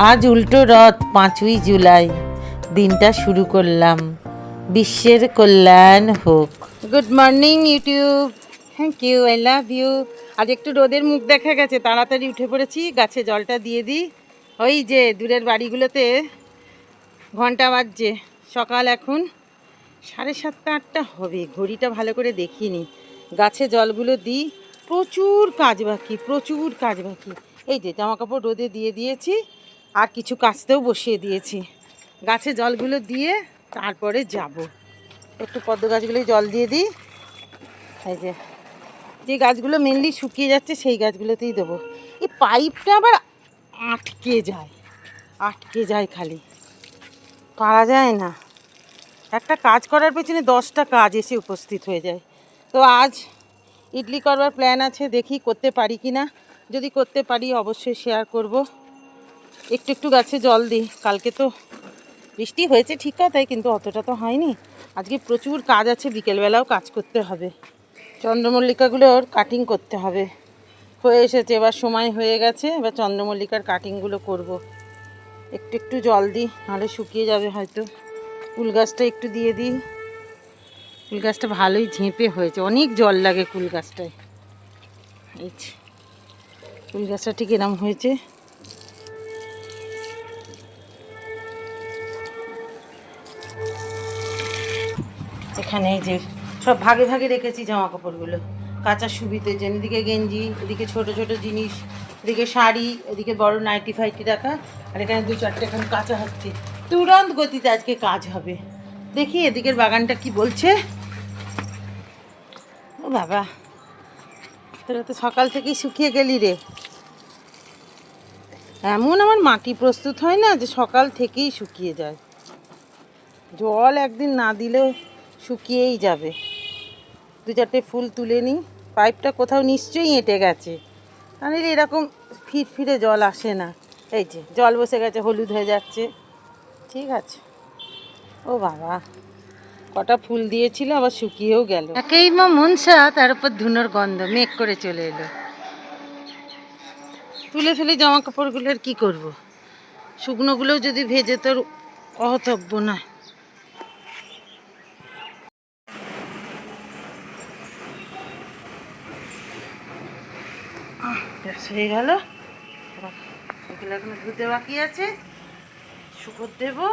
আজ উল্টো রথ 5ই জুলাই, দিনটা শুরু করলাম। বিশ্বের কল্যাণ হোক। Good morning YouTube, thank you, I love you. আজ একটু রোদের মুখ দেখা গেছে, তাড়াতাড়ি উঠে পড়েছি। গাছে জলটা দিয়ে দিই। ওই যে দূরের বাড়িগুলোতে ঘন্টা বাজছে, সকাল এখন 7:30 8টা হবে, ঘড়িটা ভালো করে দেখিনি। গাছে জলগুলো দিই, প্রচুর কাজ বাকি, প্রচুর কাজ বাকি। এই যে জামা কাপড় রোদে দিয়ে দিয়েছি, আর কিছু কাচতেও বসিয়ে দিয়েছি। গাছে জলগুলো দিয়ে তারপরে যাব। একটু পদ্ম গাছগুলোই জল দিয়ে দিই। এই যে যে গাছগুলো মেনলি শুকিয়ে যাচ্ছে সেই গাছগুলোতেই দেবো। এই পাইপটা আবার আটকে যায় খালি, পারা যায় না। একটা কাজ করার পেছনে 10টা কাজ এসে উপস্থিত হয়ে যায়। তো আজ ইডলি করবার প্ল্যান আছে, দেখি করতে পারি কি না। যদি করতে পারি অবশ্যই শেয়ার করব। একটু একটু গাছে জল দিই। কালকে তো বৃষ্টি হয়েছে ঠিক কথাই, কিন্তু অতটা তো হয়নি। আজকে প্রচুর কাজ আছে, বিকেলবেলাও কাজ করতে হবে। চন্দ্রমল্লিকাগুলোর কাটিং করতে হবে। হয়ে এসেছে, এবার সময় হয়ে গেছে, এবার চন্দ্রমল্লিকার কাটিংগুলো করব। একটু একটু জল দিই, নাহলে শুকিয়ে যাবে হয়তো। কুল গাছটা একটু দিয়ে দিই। কুল গাছটা ভালোই ঝেঁপে হয়েছে, অনেক জল লাগে কুল গাছটায়। এই কুল গাছটা ঠিক এরম হয়েছে। এখানে এই যে সব ভাগে ভাগে রেখেছি জামা কাপড়গুলো কাচার সুবিধের জন্য। এদিকে গেঞ্জি, এদিকে ছোট ছোট জিনিস, এদিকে শাড়ি, এদিকে বড় নাইটি ফাইটি রাখা, আর এখানে 2-4টে এখন কাঁচা হচ্ছে। তুরন্ত গতিতে আজকে কাজ হবে। দেখি এদিকের বাগানটা কি বলছে। ও বাবা, তোরা তো সকাল থেকেই শুকিয়ে গেলি রে। এমন আমার মাটি প্রস্তুত হয় না যে সকাল থেকেই শুকিয়ে যায়। জল একদিন না দিলেও শুকিয়েই যাবে। 2-4টে ফুল তুলে নিই। পাইপটা কোথাও নিশ্চয়ই এঁটে গেছে, তাহলে এরকম ফিরে জল আসে না। এই যে জল বসে গেছে, হলুদ হয়ে যাচ্ছে। ঠিক আছে। ও বাবা, কটা ফুল দিয়েছিল আবার শুকিয়েও গেল। একেই মা মনসা, তার উপর ধুনোর গন্ধ, মেঘ করে চলে এলো। তুলে ফেলে জামা কাপড়গুলোর কি করব? শুকনোগুলোও যদি ভেজে তোর অহতব্য না। হয়ে গেল। এগুলো এখন ধুতে বাকি আছে, শুকোর দেবো।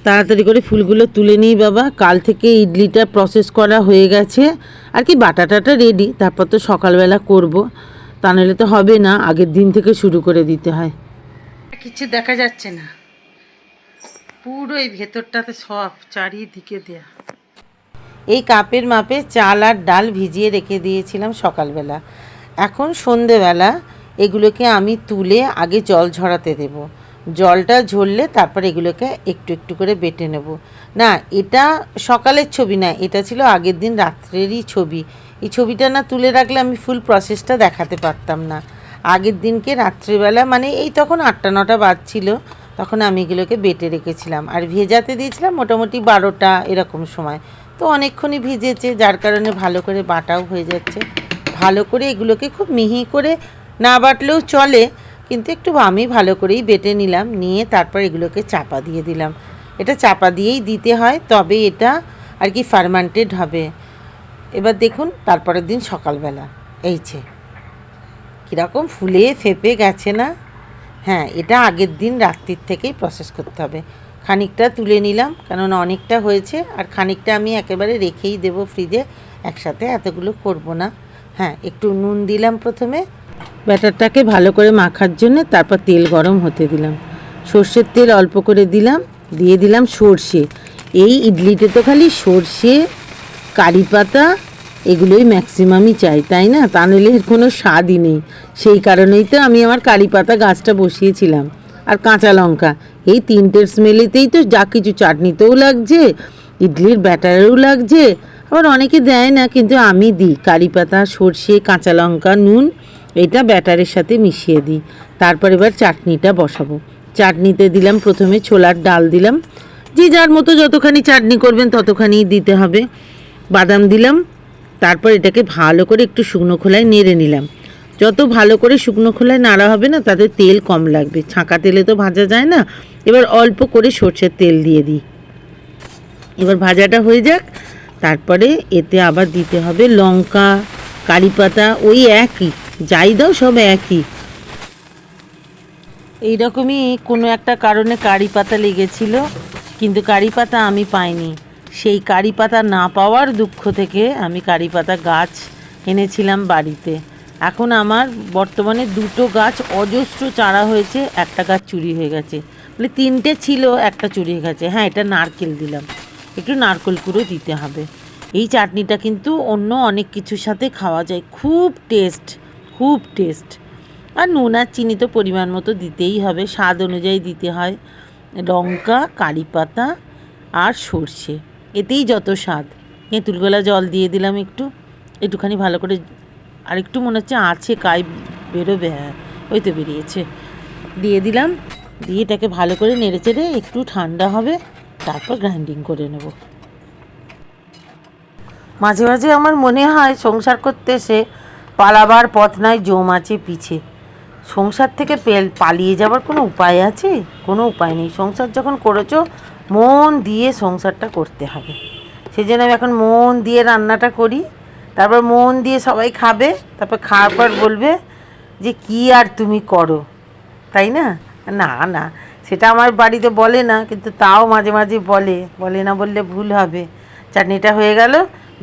তাড়াতাড়ি করে ফুলগুলো তুলে নিই বাবা। কাল থেকে ইডলিটা প্রসেস করা হয়ে গেছে, আর কি বাটাটাটা রেডি। তারপর তো সকালবেলা করব, তা নাহলে তো হবে না, আগের দিন থেকে শুরু করে দিতে হয়। কিছু দেখা যাচ্ছে না, পুরো এই ভেতরটাতে সব চারিদিকে দেয়া। এই কাপের মাপে চাল আর ডাল ভিজিয়ে রেখে দিয়েছিলাম সকালবেলা। এখন সন্ধেবেলা এগুলোকে আমি তুলে আগে জল ঝরাতে দেব। জলটা ঝরলে তারপর এগুলোকে একটু একটু করে বেটে নেব। না, এটা সকালের ছবি না, এটা ছিল আগের দিন রাত্রেরই ছবি। এই ছবিটা না তুলে রাখলে আমি ফুল প্রসেসটা দেখাতে পারতাম না। আগের দিনকে রাত্রিবেলা, মানে এই তখন 8টা 9টা বাজছিল, তখন আমি এগুলোকে বেটে রেখেছিলাম আর ভেজাতে দিয়েছিলাম মোটামুটি 12টা এরকম সময়। তো অনেকক্ষণই ভিজেছে, যার কারণে ভালো করে বাটাও হয়ে যাচ্ছে। ভালো করে এগুলোকে খুব মিহি করে না বাটলেও চলে, কিন্তু একটু আমি ভালো করেই বেটে নিলাম। নিয়ে তারপর এগুলোকে চাপা দিয়ে দিলাম। এটা চাপা দিয়েই দিতে হয়, তবে এটা আর কি ফার্মেন্টেড হবে। এবার দেখুন তারপরের দিন সকালবেলা এই যে কীরকম ফুলে ফেপে গেছে না। হ্যাঁ, এটা আগের দিন রাত্রির থেকেই প্রসেস করতে হবে। খানিকটা তুলে নিলাম, কেননা অনেকটা হয়েছে, আর খানিকটা আমি একেবারে রেখেই দেবো ফ্রিজে, একসাথে এতগুলো করব না। হ্যাঁ, একটু নুন দিলাম প্রথমে ব্যাটারটাকে ভালো করে মাখার জন্য, তারপর তেল গরম হতে দিলাম। সর্ষের তেল অল্প করে দিলাম, দিয়ে দিলাম সর্ষে। এই ইডলিতে তো খালি সর্ষে, কারি পাতা এগুলোই ম্যাক্সিমামই চাই, তাই না? তা নইলে এর কোনো স্বাদই নেই। সেই কারণেই তো আমি আমার কারি পাতা গাছটা বসিয়েছিলাম। আর কাঁচা লঙ্কা, এই 3টের স্মেলেতেই তো যা কিছু, চাটনিতেও লাগছে, ইডলির ব্যাটারেও লাগছে। আবার অনেকে দেয় না, কিন্তু আমি দিই। কারি পাতা, সর্ষে, কাঁচা লঙ্কা, নুন, এটা ব্যাটারের সাথে মিশিয়ে দিই। তারপর এবার চাটনিটা বসাবো। চাটনিতে দিলাম প্রথমে ছোলার ডাল দিলাম, যে যার মতো যতখানি চাটনি করবেন ততখানি দিতে হবে। বাদাম দিলাম, তারপর এটাকে ভালো করে একটু শুকনো খোলায় নেড়ে নিলাম। যত ভালো করে শুকনো খোলায় নাড়া হবে না তাতে তেল কম লাগবে, ছাঁকা তেলে তো ভাজা যায় না। এবার অল্প করে সর্ষের তেল দিয়ে দিই। এবার ভাজাটা হয়ে যাক, তারপরে এতে আবার দিতে হবে লঙ্কা, কারি পাতা, ওই একই, যাই দাও সব একই। এইরকমই কোনো একটা কারণে কারি পাতা লেগেছিল, কিন্তু কারি পাতা আমি পাইনি। সেই কারি পাতা না পাওয়ার দুঃখ থেকে আমি কারি পাতা গাছ এনেছিলাম বাড়িতে। এখন আমার বর্তমানে 2টো গাছ অজস্র চারা হয়েছে, একটা গাছ চুরি হয়ে গেছে, বলে 3টে ছিল, একটা চুরি হয়ে গেছে। হ্যাঁ, এটা নারকেল দিলাম, একটু নারকেল কুড়ো দিতে হবে। এই চাটনিটা কিন্তু অন্য অনেক কিছুর সাথে খাওয়া যায়, খুব টেস্ট, খুব টেস্ট। আর নুন আর চিনি তো পরিমাণ মতো দিতেই হবে, স্বাদ অনুযায়ী দিতে হয়। লঙ্কা, কারি পাতা আর সর্ষে, এতেই যত স্বাদ। তেঁতুল গলা জল দিয়ে দিলাম একটুখানি ভালো করে, আর একটু মনে হচ্ছে আছে, কাই বেরোবে, হ্যাঁ ওই তো বেরিয়েছে, দিয়ে দিলাম। দিয়ে এটাকে ভালো করে নেড়ে চেড়ে একটু ঠান্ডা হবে, তারপর গ্রাইন্ডিং করে নেব। মাঝে মাঝে আমার মনে হয় সংসার করতে এসে পালাবার পথ নয়, জম আছে পিছে। সংসার থেকে পালিয়ে যাবার কোনো উপায় আছে? কোনো উপায় নেই। সংসার যখন করেছো, মন দিয়ে সংসারটা করতে হবে। সেই জন্য আমি এখন মন দিয়ে রান্নাটা করি, তারপর মন দিয়ে সবাই খাবে, তারপর খাওয়ার পর বলবে যে কী আর তুমি করো, তাই না? না না, সেটা আমার বাড়িতে বলে না, কিন্তু তাও মাঝে মাঝে বলে না বললে ভুল হবে। চাটনিটা হয়ে গেল,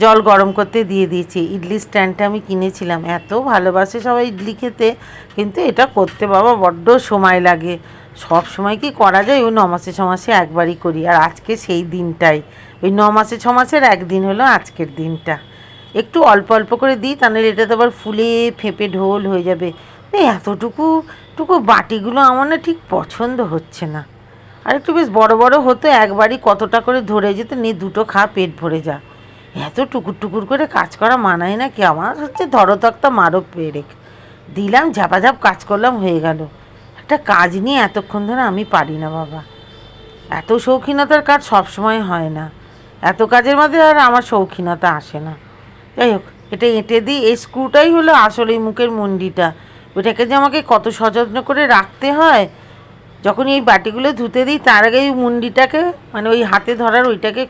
জল গরম করতে দিয়ে দিয়েছি। ইডলি স্ট্যান্ডটা আমি কিনেছিলাম, এত ভালোবাসে সবাই ইডলি খেতে, কিন্তু এটা করতে বাবা বড্ড সময় লাগে। সব সময় কি করা যায়? ওই 9 মাসে 6 মাসে একবারই করি, আর আজকে সেই দিনটাই, ওই 9 মাসে 6 মাসের একদিন হলো আজকের দিনটা। একটু অল্প অল্প করে দিই, তাহলে এটা তো আবার ফুলে ফেঁপে ঢোল হয়ে যাবে। এতটুকু বাটিগুলো আমার না ঠিক পছন্দ হচ্ছে না, আর একটু বেশ বড় বড় হতো, একবারই কতটা করে ধরে যেত, নিয়ে 2টো খা, পেট ভরে যা। এত টুকুর টুকুর করে কাজ করা মানায় না কি? আমার হচ্ছে ধরো তক্তা মারো পেরেক, দিলাম ঝাপাঝাপ কাজ করলাম, হয়ে গেল। একটা কাজ নিয়ে এতক্ষণ ধরে আমি পারি না বাবা, এত শৌখিনতার কাজ সবসময় হয় না, এত কাজের মধ্যে আর আমার শৌখিনতা আসে না। যাই হোক, এটা এঁটে দিই। এই স্ক্রুটাই হলো আসলে এই মুখের মুন্ডিটা, ওইটাকে যে আমাকে কত সযত্ন করে রাখতে হয়। যখন এই বাটিগুলো ধুতে দিই তার আগে ওই মুন্ডিটাকে, মানে ওই হাতে ধরার ওইটাকে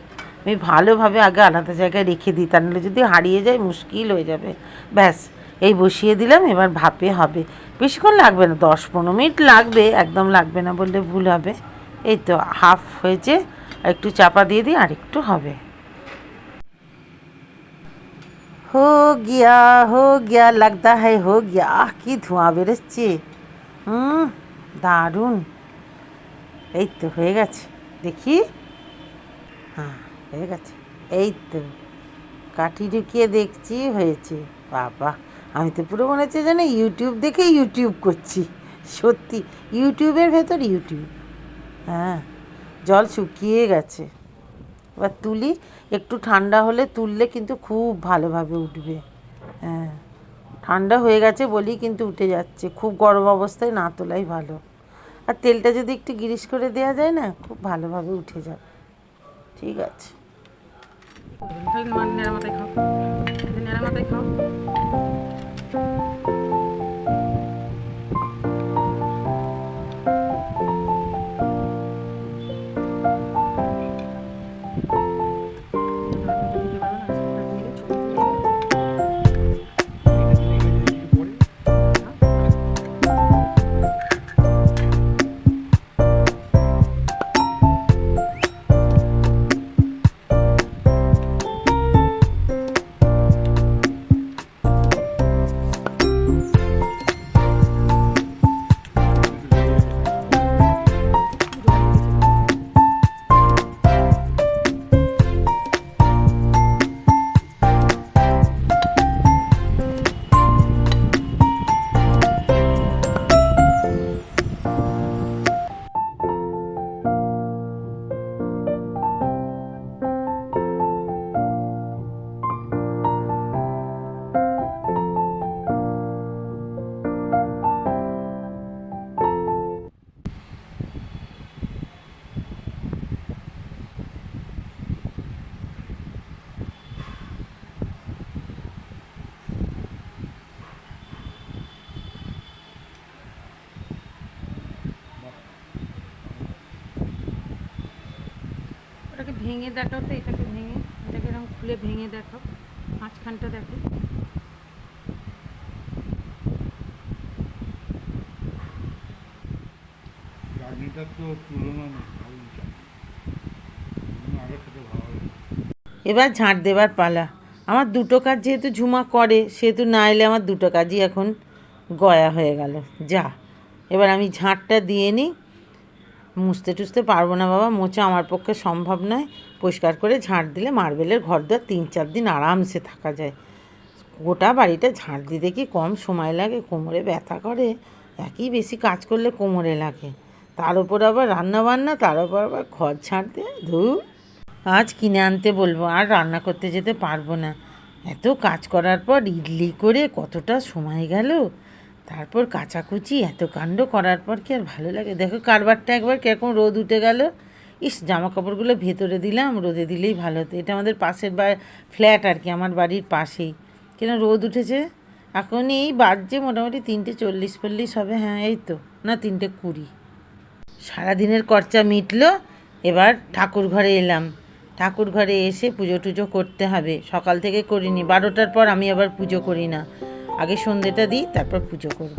আমি ভালোভাবে আগে আলাদা জায়গায় রেখে দিই, তা নাহলে যদি হারিয়ে যায় মুশকিল হয়ে যাবে। ব্যাস, এই বসিয়ে দিলাম, এবার ভাপে হবে। বেশিক্ষণ লাগবে না, 10-15 মিনিট লাগবে, একদম লাগবে না বললে ভুল হবে। এই তো হাফ হয়েছে, আর একটু চাপা দিয়ে দিই, আর একটু হবে। হো গিয়া লাগতা হ্যায় হো গিয়া। আহ, কি ধোঁয়া বেরোচ্ছে, দারুণ। এই তো হয়ে গেছে, দেখি, হ্যাঁ হয়ে গেছে। এই তো কাঠি ঢুকিয়ে দেখছি হয়েছে। বাবা, আমি তো পুরো মনে হচ্ছে যেন ইউটিউব দেখে ইউটিউব করছি, সত্যি ইউটিউবের ভেতর ইউটিউব। হ্যাঁ, জল শুকিয়ে গেছে, এবার তুলি। একটু ঠান্ডা হলে তুললে কিন্তু খুব ভালোভাবে উঠবে। হ্যাঁ, ঠান্ডা হয়ে গেছে বলি কিন্তু উঠে যাচ্ছে, খুব গরম অবস্থায় না তোলাই ভালো। আর তেলটা যদি একটু গিরিশ করে দেওয়া যায় না, খুব ভালোভাবে উঠে যাবে। ঠিক আছে, ভেঙে দেখাও তো, এটাকে ভেঙে, এটাকে এরকম খুলে ভেঙে দেখাও, মাঝখানটা দেখো। এবার ঝাঁট দেবার পালা। আমার দুটো কাজ যেহেতু ঝুমা করে, সেহেতু না এলে আমার দুটো কাজই এখন গয়া হয়ে গেল। যা, এবার আমি ঝাঁটটা দিয়ে নিই। মুছতে টুছতে পারবো না বাবা, মোছা আমার পক্ষে সম্ভব নয়। পরিষ্কার করে ঝাঁট দিলে মার্বেলের ঘর দর 3-4 দিন আরামসে থাকা যায়। গোটা বাড়িটা ঝাঁট দিতে কি কম সময় লাগে? কোমরে ব্যথা করে, একই বেশি কাজ করলে কোমরে লাগে, তার উপর আবার রান্না বান্না, তার উপর আবার ঘর ঝাঁটতে। ধুর, আজ কিনে আনতে বলবো, আর রান্না করতে যেতে পারবো না। এত কাজ করার পর ইডলি করে কতটা সময় গেল, তারপর কাচাকুচি, এত কাণ্ড করার পর কি আর ভালো লাগে? দেখো কারবারটা একবার কীরকম রোদ উঠে গেল। ইস, জামা কাপড়গুলো ভেতরে দিলাম, রোদে দিলেই ভালো হতো। এটা আমাদের পাশের ফ্ল্যাট আর কি, আমার বাড়ির পাশেই। কেন রোদ উঠেছে, এখন এই বাজছে মোটামুটি 3:40-40 হবে। হ্যাঁ এই তো, না 3:20। সারাদিনের খরচা মিটলো। এবার ঠাকুর ঘরে এলাম। ঠাকুর ঘরে এসে পুজো টুজো করতে হবে। সকাল থেকে করিনি, 12টার পর আমি আবার পুজো করি না, আগে সন্ধ্যেটা দিই, তারপর পুজো করব।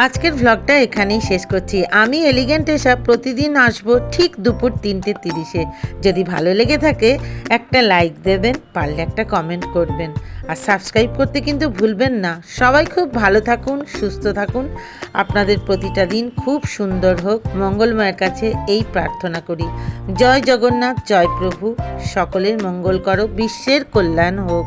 আজকের ভ্লগটা এখানেই শেষ করছি। আমি এলিগেন্ট এসা প্রতিদিন আসবো ঠিক দুপুর 3:30-এ। যদি ভালো লেগে থাকে একটা লাইক দেবেন, পারলে একটা কমেন্ট করবেন, আর সাবস্ক্রাইব করতে কিন্তু ভুলবেন না। সবাই খুব ভালো থাকুন, সুস্থ থাকুন, আপনাদের প্রতিটা দিন খুব সুন্দর হোক, মঙ্গলময়ের কাছে এই প্রার্থনা করি। জয় জগন্নাথ, জয় প্রভু, সকলের মঙ্গল করো, বিশ্বের কল্যাণ হোক।